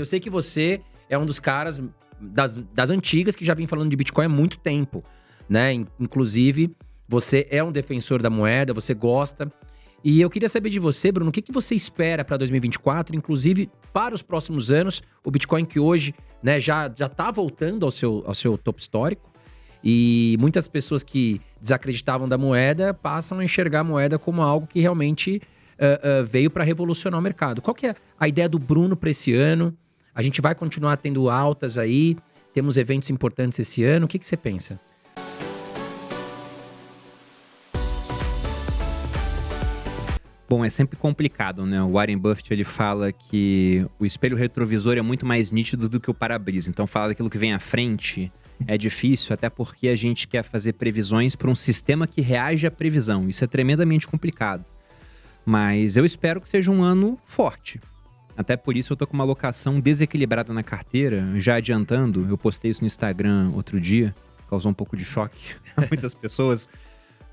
Eu sei que você é um dos caras das antigas que já vem falando de Bitcoin há muito tempo, né? Inclusive, você é um defensor da moeda, você gosta. E eu queria saber de você, Bruno, o que você espera para 2024, inclusive para os próximos anos, o Bitcoin que hoje, né, já tá voltando ao seu topo histórico, e muitas pessoas que desacreditavam da moeda passam a enxergar a moeda como algo que realmente veio para revolucionar o mercado. Qual que é a ideia do Bruno para esse ano? A gente vai continuar tendo altas aí, temos eventos importantes esse ano, o que você pensa? Bom, é sempre complicado, né? O Warren Buffett, ele fala que o espelho retrovisor é muito mais nítido do que o para-brisa. Então, falar daquilo que vem à frente é difícil, até porque a gente quer fazer previsões para um sistema que reage à previsão. Isso é tremendamente complicado. Mas eu espero que seja um ano forte. Até por isso eu tô com uma alocação desequilibrada na carteira. Já adiantando, eu postei isso no Instagram outro dia. Causou um pouco de choque a muitas pessoas.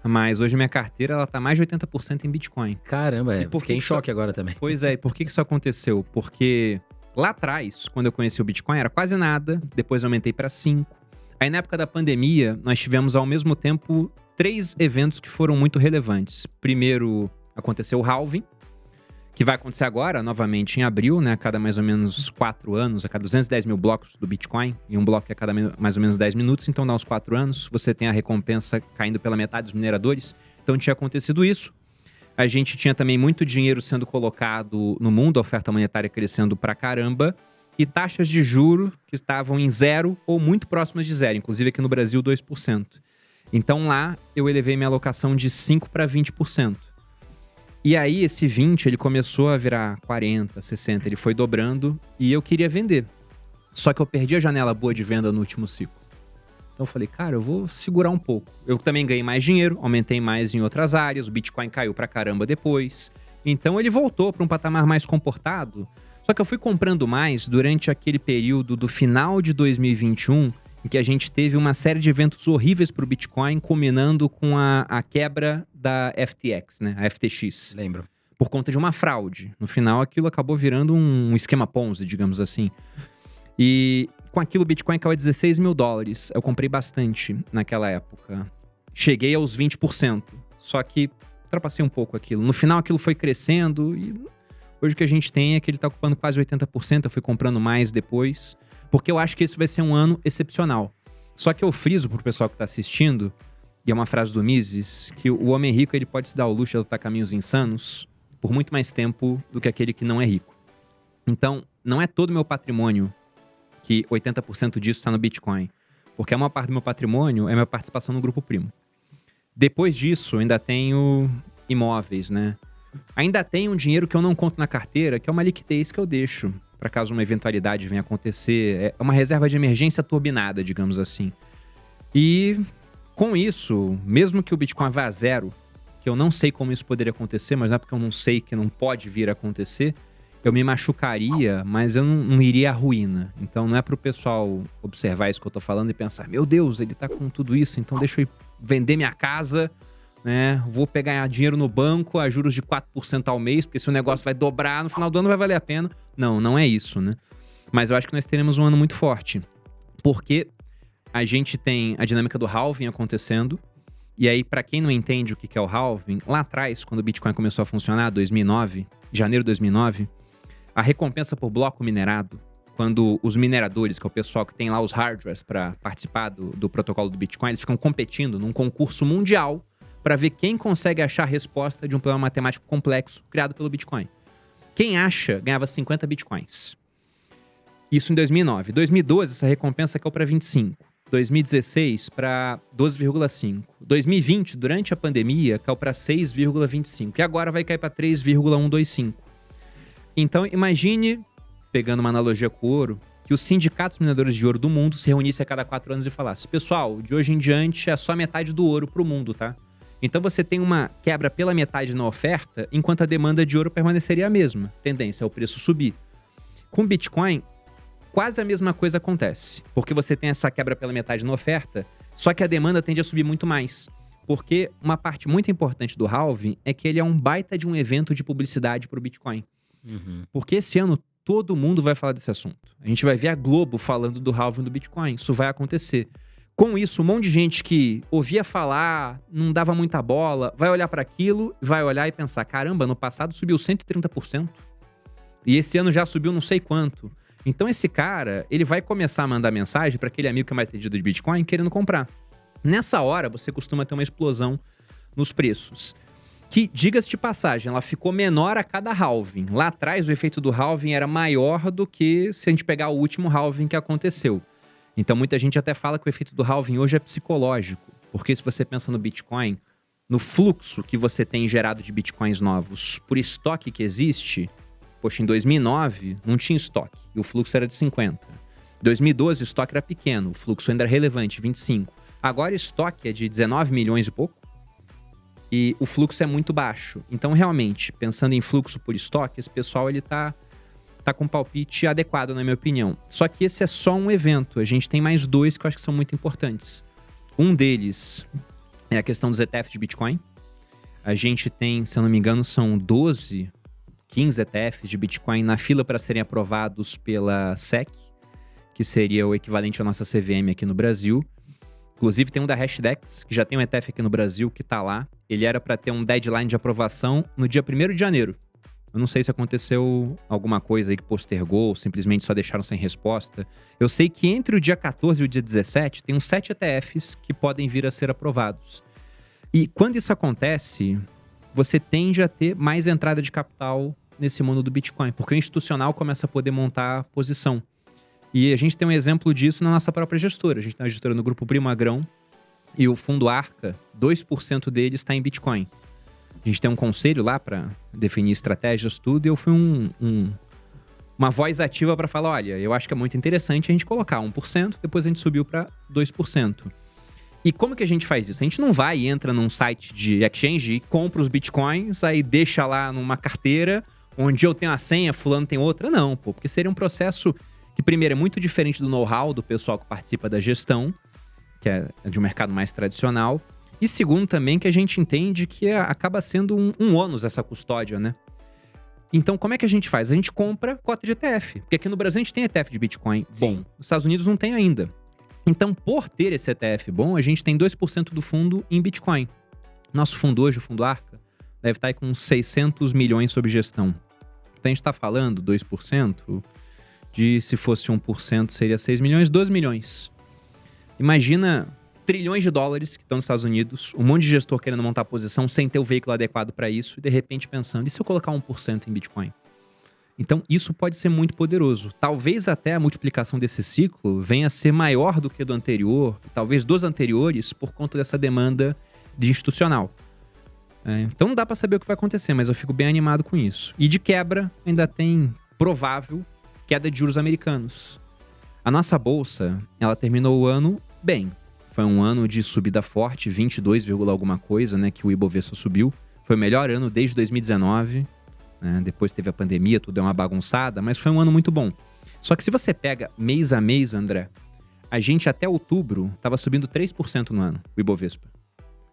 Mas hoje minha carteira, ela tá mais de 80% em Bitcoin. Caramba, fiquei em choque agora também. Pois é, e por que isso aconteceu? Porque lá atrás, quando eu conheci o Bitcoin, era quase nada, depois eu aumentei para 5. Aí na época da pandemia, nós tivemos ao mesmo tempo 3 eventos que foram muito relevantes. Primeiro, aconteceu o halving, que vai acontecer agora, novamente em abril, né? A cada mais ou menos 4 anos, a cada 210 mil blocos do Bitcoin, e um bloco a cada mais ou menos 10 minutos, então dá uns 4 anos, você tem a recompensa caindo pela metade dos mineradores. Então tinha acontecido isso. A gente tinha também muito dinheiro sendo colocado no mundo, a oferta monetária crescendo pra caramba, e taxas de juro que estavam em 0 ou muito próximas de 0, inclusive aqui no Brasil 2%. Então lá eu elevei minha alocação de 5% para 20%. E aí, esse 20, ele começou a virar 40, 60, ele foi dobrando e eu queria vender. Só que eu perdi a janela boa de venda no último ciclo. Então eu falei, cara, eu vou segurar um pouco. Eu também ganhei mais dinheiro, aumentei mais em outras áreas, o Bitcoin caiu pra caramba depois. Então ele voltou para um patamar mais comportado. Só que eu fui comprando mais durante aquele período do final de 2021, em que a gente teve uma série de eventos horríveis para o Bitcoin, culminando com a quebra da FTX, né? A FTX. Lembro. Por conta de uma fraude. No final, aquilo acabou virando um esquema Ponzi, digamos assim. E com aquilo, o Bitcoin caiu a 16 mil dólares. Eu comprei bastante naquela época. Cheguei aos 20%. Só que ultrapassei um pouco aquilo. No final, aquilo foi crescendo e hoje o que a gente tem é que ele está ocupando quase 80%. Eu fui comprando mais depois. Porque eu acho que esse vai ser um ano excepcional. Só que eu friso pro pessoal que tá assistindo, e é uma frase do Mises, que o homem rico ele pode se dar ao luxo de adotar caminhos insanos por muito mais tempo do que aquele que não é rico. Então, não é todo o meu patrimônio que 80% disso está no Bitcoin. Porque a maior parte do meu patrimônio é minha participação no Grupo Primo. Depois disso, eu ainda tenho imóveis, né? Ainda tenho um dinheiro que eu não conto na carteira, que é uma liquidez que eu deixo para caso uma eventualidade venha acontecer. É uma reserva de emergência turbinada, digamos assim. E com isso, mesmo que o Bitcoin vá a 0, que eu não sei como isso poderia acontecer, mas não é porque eu não sei que não pode vir a acontecer, eu me machucaria, mas eu não iria à ruína. Então não é pro pessoal observar isso que eu tô falando e pensar, meu Deus, ele tá com tudo isso, então deixa eu ir vender minha casa, né? Vou pegar dinheiro no banco a juros de 4% ao mês, porque se o negócio vai dobrar, no final do ano vai valer a pena. Não é isso, né? Mas eu acho que nós teremos um ano muito forte, porque a gente tem a dinâmica do halving acontecendo, e aí, pra quem não entende o que é o halving, lá atrás, quando o Bitcoin começou a funcionar, 2009, janeiro de 2009, a recompensa por bloco minerado, quando os mineradores, que é o pessoal que tem lá os hardwares para participar do protocolo do Bitcoin, eles ficam competindo num concurso mundial para ver quem consegue achar a resposta de um problema matemático complexo criado pelo Bitcoin. Quem acha, ganhava 50 Bitcoins. Isso em 2009. 2012, essa recompensa caiu para 25. 2016, para 12,5. 2020, durante a pandemia, caiu para 6,25. E agora vai cair para 3,125. Então, imagine, pegando uma analogia com o ouro, que os sindicatos mineradores de ouro do mundo se reunissem a cada 4 anos e falassem: pessoal, de hoje em diante é só metade do ouro para o mundo, tá? Então você tem uma quebra pela metade na oferta, enquanto a demanda de ouro permaneceria a mesma. Tendência é o preço subir. Com Bitcoin, quase a mesma coisa acontece. Porque você tem essa quebra pela metade na oferta, só que a demanda tende a subir muito mais. Porque uma parte muito importante do halving é que ele é um baita de um evento de publicidade para o Bitcoin. Porque esse ano todo mundo vai falar desse assunto. A gente vai ver a Globo falando do halving do Bitcoin. Isso vai acontecer. Com isso, um monte de gente que ouvia falar, não dava muita bola, vai olhar para aquilo, vai olhar e pensar, caramba, no passado subiu 130%. E esse ano já subiu não sei quanto. Então esse cara, ele vai começar a mandar mensagem para aquele amigo que é mais entendido de Bitcoin querendo comprar. Nessa hora, você costuma ter uma explosão nos preços. Que, diga-se de passagem, ela ficou menor a cada halving. Lá atrás, o efeito do halving era maior do que se a gente pegar o último halving que aconteceu. Então, muita gente até fala que o efeito do halving hoje é psicológico. Porque se você pensa no Bitcoin, no fluxo que você tem gerado de Bitcoins novos por estoque que existe, poxa, em 2009 não tinha estoque e o fluxo era de 50. Em 2012 o estoque era pequeno, o fluxo ainda era relevante, 25. Agora o estoque é de 19 milhões e pouco e o fluxo é muito baixo. Então, realmente, pensando em fluxo por estoque, esse pessoal ele tá com um palpite adequado, na minha opinião. Só que esse é só um evento. A gente tem mais dois que eu acho que são muito importantes. Um deles é a questão dos ETFs de Bitcoin. A gente tem, se eu não me engano, são 15 ETFs de Bitcoin na fila para serem aprovados pela SEC, que seria o equivalente à nossa CVM aqui no Brasil. Inclusive tem um da Hashdex, que já tem um ETF aqui no Brasil, que tá lá. Ele era para ter um deadline de aprovação no dia 1º de janeiro. Eu não sei se aconteceu alguma coisa aí que postergou, ou simplesmente só deixaram sem resposta. Eu sei que entre o dia 14 e o dia 17, tem uns 7 ETFs que podem vir a ser aprovados. E quando isso acontece, você tende a ter mais entrada de capital nesse mundo do Bitcoin, porque o institucional começa a poder montar posição. E a gente tem um exemplo disso na nossa própria gestora. A gente tem uma gestora no grupo Primagrão e o fundo Arca, 2% dele está em Bitcoin. A gente tem um conselho lá para definir estratégias, tudo, e eu fui uma voz ativa para falar, olha, eu acho que é muito interessante a gente colocar 1%, depois a gente subiu para 2%. E como que a gente faz isso? A gente não vai e entra num site de exchange e compra os bitcoins, aí deixa lá numa carteira, onde eu tenho a senha, fulano tem outra. Não, pô, porque seria um processo que, primeiro, é muito diferente do know-how do pessoal que participa da gestão, que é de um mercado mais tradicional. E segundo também, que a gente entende que acaba sendo um ônus essa custódia, né? Então, como é que a gente faz? A gente compra cota de ETF. Porque aqui no Brasil a gente tem ETF de Bitcoin bom. Nos Estados Unidos não tem ainda. Então, por ter esse ETF bom, a gente tem 2% do fundo em Bitcoin. Nosso fundo hoje, o fundo Arca, deve estar aí com 600 milhões sob gestão. Então, a gente está falando 2%, de se fosse 1% seria 6 milhões, 12 milhões. Imagina trilhões de dólares que estão nos Estados Unidos, um monte de gestor querendo montar posição sem ter o veículo adequado para isso, e de repente pensando, e se eu colocar 1% em Bitcoin? Então, isso pode ser muito poderoso. Talvez até a multiplicação desse ciclo venha a ser maior do que do anterior, talvez dos anteriores, por conta dessa demanda de institucional. Então, não dá para saber o que vai acontecer, mas eu fico bem animado com isso. E de quebra, ainda tem provável queda de juros americanos. A nossa bolsa, ela terminou o ano bem. Foi um ano de subida forte, 22, alguma coisa, né, que o Ibovespa subiu. Foi o melhor ano desde 2019. Depois teve a pandemia, tudo é uma bagunçada, mas foi um ano muito bom. Só que se você pega mês a mês, André, a gente até outubro estava subindo 3% no ano, o Ibovespa.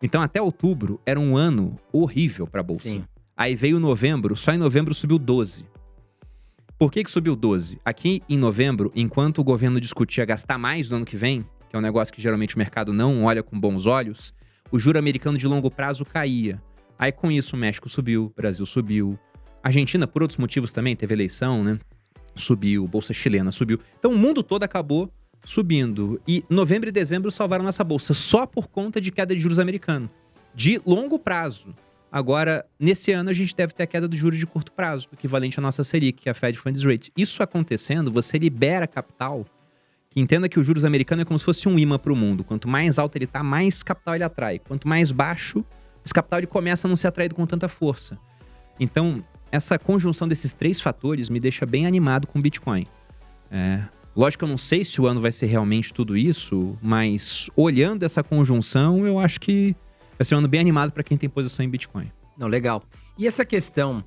Então até outubro era um ano horrível para a Bolsa. Sim. Aí veio novembro, só em novembro subiu 12%. Por que subiu 12%? Aqui em novembro, enquanto o governo discutia gastar mais no ano que vem, que é um negócio que geralmente o mercado não olha com bons olhos, o juro americano de longo prazo caía. Aí com isso o México subiu, o Brasil subiu. A Argentina, por outros motivos também, teve eleição, né? Subiu, Bolsa chilena subiu. Então o mundo todo acabou subindo. E novembro e dezembro salvaram nossa Bolsa só por conta de queda de juros americano. De longo prazo. Agora, nesse ano, a gente deve ter a queda do juros de curto prazo, equivalente à nossa Selic, que é a Fed Funds Rate. Isso acontecendo, você libera capital, que entenda que o juros americano é como se fosse um imã para o mundo. Quanto mais alto ele está, mais capital ele atrai. Quanto mais baixo, esse capital ele começa a não ser atraído com tanta força. Então, essa conjunção desses 3 fatores me deixa bem animado com o Bitcoin. Lógico que eu não sei se o ano vai ser realmente tudo isso, mas olhando essa conjunção, eu acho que vai ser um ano bem animado para quem tem posição em Bitcoin. Não, legal. E essa questão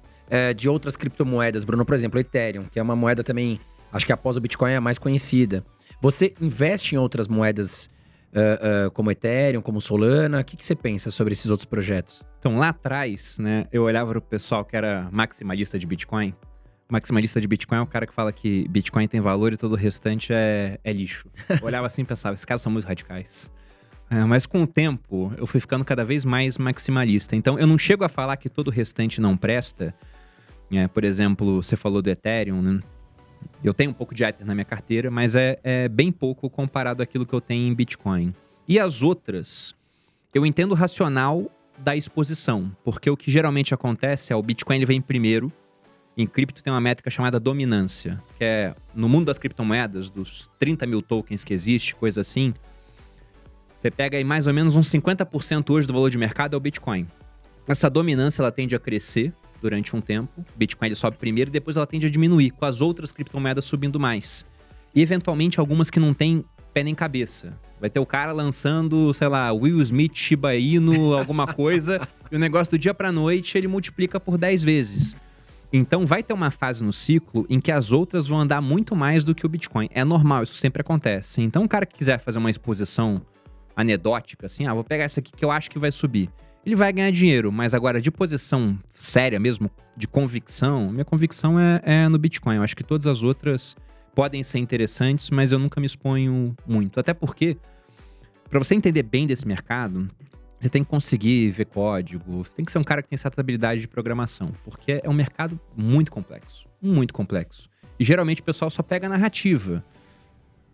de outras criptomoedas, Bruno, por exemplo, o Ethereum, que é uma moeda também, acho que após o Bitcoin é a mais conhecida. Você investe em outras moedas como Ethereum, como Solana? O que você pensa sobre esses outros projetos? Então, lá atrás, né, eu olhava para o pessoal que era maximalista de Bitcoin, Maximalista de Bitcoin é o cara que fala que Bitcoin tem valor e todo o restante é lixo. Eu olhava assim e pensava, esses caras são muito radicais. Mas com o tempo, eu fui ficando cada vez mais maximalista. Então, eu não chego a falar que todo o restante não presta. Por exemplo, você falou do Ethereum, né? Eu tenho um pouco de Ether na minha carteira, mas é bem pouco comparado àquilo que eu tenho em Bitcoin. E as outras, eu entendo o racional da exposição, porque o que geralmente acontece é o Bitcoin ele vem primeiro. Em cripto tem uma métrica chamada dominância, que é, no mundo das criptomoedas, dos 30 mil tokens que existe, coisa assim, você pega aí mais ou menos uns 50% hoje do valor de mercado é o Bitcoin. Essa dominância ela tende a crescer durante um tempo, o Bitcoin ele sobe primeiro e depois ela tende a diminuir, com as outras criptomoedas subindo mais. E eventualmente algumas que não tem pé nem cabeça. Vai ter o cara lançando, sei lá, Will Smith, Shiba Inu, alguma coisa, e o negócio do dia pra noite ele multiplica por 10 vezes. Então vai ter uma fase no ciclo em que as outras vão andar muito mais do que o Bitcoin. É normal, isso sempre acontece. Então o cara que quiser fazer uma exposição anedótica, assim, vou pegar essa aqui que eu acho que vai subir. Ele vai ganhar dinheiro, mas agora de posição séria mesmo, de convicção, minha convicção é no Bitcoin. Eu acho que todas as outras podem ser interessantes, mas eu nunca me exponho muito. Até porque, para você entender bem desse mercado, você tem que conseguir ver código, você tem que ser um cara que tem certa habilidade de programação, porque é um mercado muito complexo, muito complexo. E geralmente o pessoal só pega a narrativa.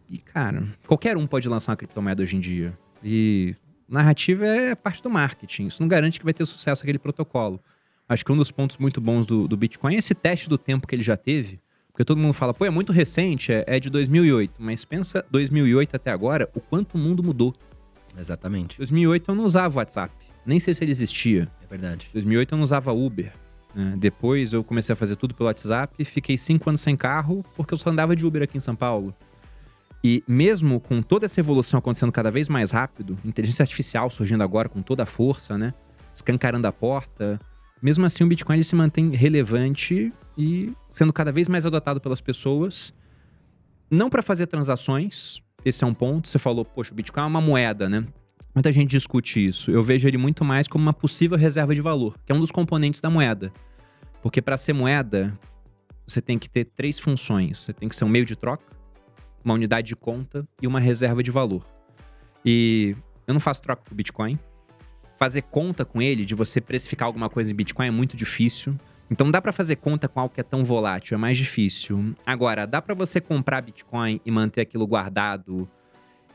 E, cara, qualquer um pode lançar uma criptomoeda hoje em dia. E narrativa é parte do marketing, isso não garante que vai ter sucesso aquele protocolo. Acho que um dos pontos muito bons do Bitcoin é esse teste do tempo que ele já teve, porque todo mundo fala, pô, é muito recente, é de 2008, mas pensa 2008 até agora, o quanto o mundo mudou. Exatamente. Em 2008 eu não usava WhatsApp, nem sei se ele existia. É verdade. Em 2008 eu não usava Uber. Depois eu comecei a fazer tudo pelo WhatsApp e fiquei 5 anos sem carro porque eu só andava de Uber aqui em São Paulo. E mesmo com toda essa evolução acontecendo cada vez mais rápido, inteligência artificial surgindo agora com toda a força, né? Escancarando a porta, mesmo assim o Bitcoin ele se mantém relevante e sendo cada vez mais adotado pelas pessoas. Não para fazer transações, esse é um ponto. Você falou, poxa, o Bitcoin é uma moeda, né? Muita gente discute isso. Eu vejo ele muito mais como uma possível reserva de valor, que é um dos componentes da moeda. Porque para ser moeda, você tem que ter 3 funções. Você tem que ser um meio de troca, uma unidade de conta e uma reserva de valor. E eu não faço troca com o Bitcoin. Fazer conta com ele, de você precificar alguma coisa em Bitcoin é muito difícil. Então dá para fazer conta com algo que é tão volátil, é mais difícil. Agora, dá para você comprar Bitcoin e manter aquilo guardado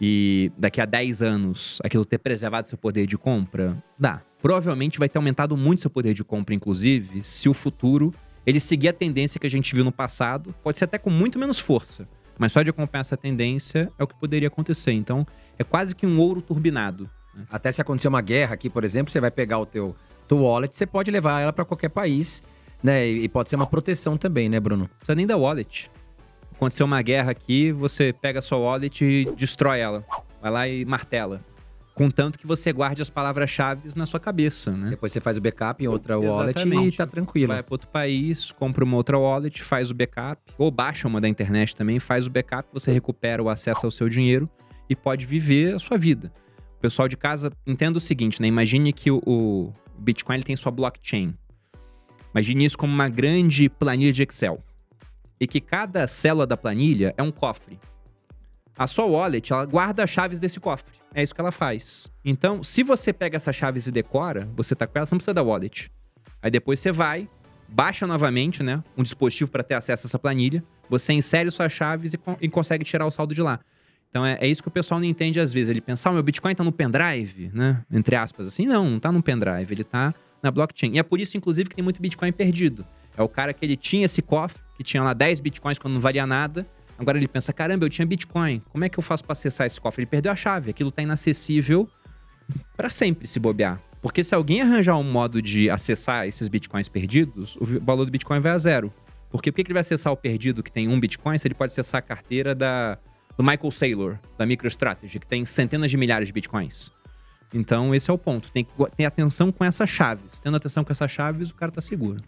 e daqui a 10 anos aquilo ter preservado seu poder de compra? Dá. Provavelmente vai ter aumentado muito seu poder de compra, inclusive, se o futuro ele seguir a tendência que a gente viu no passado, pode ser até com muito menos força. Mas só de acompanhar essa tendência é o que poderia acontecer. Então, é quase que um ouro turbinado. Até se acontecer uma guerra aqui, por exemplo, você vai pegar o teu wallet, você pode levar ela para qualquer país, né? E pode ser uma proteção também, né, Bruno? Não precisa nem da wallet. Aconteceu uma guerra aqui, você pega a sua wallet e destrói ela. Vai lá e martela. Contanto que você guarde as palavras-chave na sua cabeça, né? Depois você faz o backup em outra wallet Exatamente. e tá tranquilo. Vai para outro país, compra uma outra wallet, faz o backup, ou baixa uma da internet também, faz o backup, você recupera o acesso ao seu dinheiro e pode viver a sua vida. O pessoal de casa, entenda o seguinte, né? Imagine que o Bitcoin ele tem sua blockchain. Imagine isso como uma grande planilha de Excel. E que cada célula da planilha é um cofre. A sua wallet, ela guarda as chaves desse cofre. É isso que ela faz. Então, se você pega essas chaves e decora, você tá com elas, você não precisa da wallet. Aí depois você vai, baixa novamente, né, um dispositivo para ter acesso a essa planilha, você insere suas chaves e consegue tirar o saldo de lá. Então é isso que o pessoal não entende às vezes. Ele pensa, meu Bitcoin tá no pendrive, né? Entre aspas, assim. Não tá no pendrive, ele tá na blockchain. E é por isso, inclusive, que tem muito Bitcoin perdido. É o cara que ele tinha esse cofre, que tinha lá 10 Bitcoins quando não valia nada. Agora ele pensa, caramba, eu tinha Bitcoin. Como é que eu faço pra acessar esse cofre? Ele perdeu a chave. Aquilo tá inacessível pra sempre se bobear. Porque se alguém arranjar um modo de acessar esses Bitcoins perdidos, o valor do Bitcoin vai a zero. Porque por que ele vai acessar o perdido que tem 1 Bitcoin se ele pode acessar a carteira do Michael Saylor, da MicroStrategy, que tem centenas de milhares de Bitcoins? Então esse é o ponto. Tem que ter atenção com essas chaves. Tendo atenção com essas chaves, o cara tá seguro.